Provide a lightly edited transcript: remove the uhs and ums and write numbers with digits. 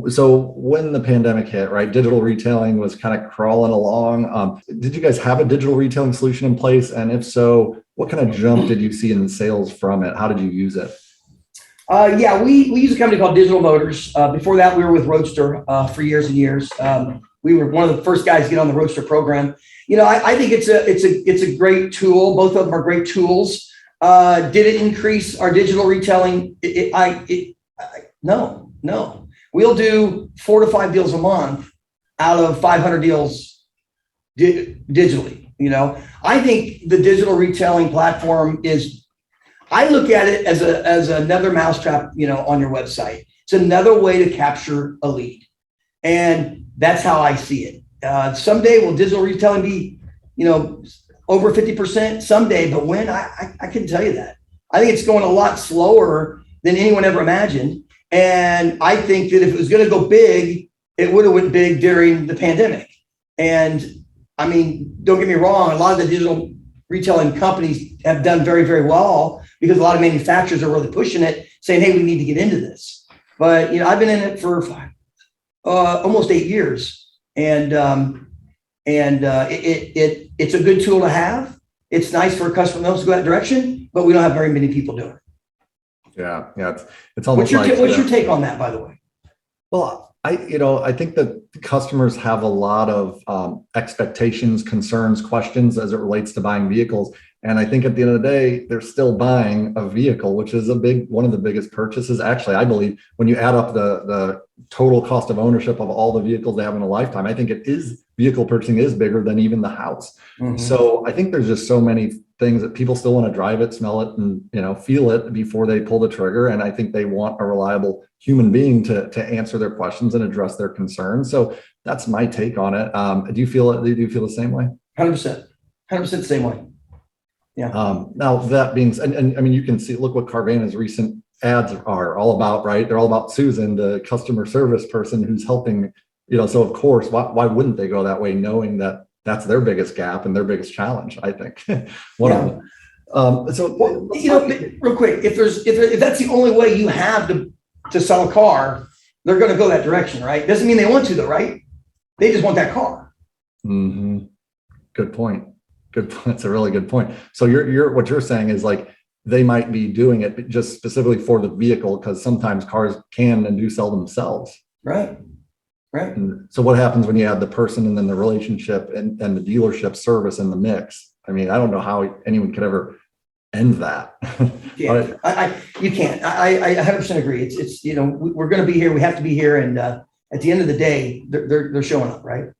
So when the pandemic hit, right, digital retailing was kind of crawling along. Did you guys have a digital retailing solution in place? And if so, what kind of jump did you see in sales from it? How did you use it? Yeah, we use a company called Digital Motors. Before that, we were with Roadster for years and years. We were one of the first guys to get on the Roadster program. I think it's a great tool. Both of them are great tools. Did it increase our digital retailing? No. We'll do 4 to 5 deals a month out of 500 deals digitally. I think the digital retailing platform I look at it as another mousetrap, on your website. It's another way to capture a lead. And that's how I see it. Someday will digital retailing be, over 50%? Someday, but when? I couldn't tell you that. I think it's going a lot slower than anyone ever imagined. And I think that if it was going to go big, it would have went big during the pandemic. And I mean, don't get me wrong, a lot of the digital retailing companies have done very, very well because a lot of manufacturers are really pushing it, saying, hey, we need to get into this. But, I've been in it for almost 8 years. And it's a good tool to have. It's nice for a customer who knows to go that direction, but we don't have very many people doing it. Yeah. It's almost what's your take on that, by the way? Well, I think that customers have a lot of expectations, concerns, questions as it relates to buying vehicles. And I think at the end of the day, they're still buying a vehicle, which is one of the biggest purchases. Actually, I believe when you add up the total cost of ownership of all the vehicles they have in a lifetime, I think vehicle purchasing is bigger than even the house. Mm-hmm. So I think there's just so many things that people still want to drive it, smell it, and feel it before they pull the trigger. And I think they want a reliable human being to answer their questions and address their concerns. So that's my take on it. Do you feel the same way? 100% the same way. Yeah. Now that being said, and I mean, you can see, look what Carvana's recent ads are all about, right? They're all about Susan, the customer service person who's helping, so of course, why wouldn't they go that way, knowing that that's their biggest gap and their biggest challenge, I think. One of them. Real quick, if that's the only way you have to sell a car, they're going to go that direction, right? Doesn't mean they want to though, right? They just want that car. Mm-hmm. Good point. That's a really good point. So what you're saying is like they might be doing it just specifically for the vehicle because sometimes cars can and do sell themselves. Right. And so what happens when you add the person and then the relationship and the dealership service in the mix? I mean, I don't know how anyone could ever end that. Yeah, you can't. I 100% agree. It's we're going to be here. We have to be here. And at the end of the day, they're showing up, right?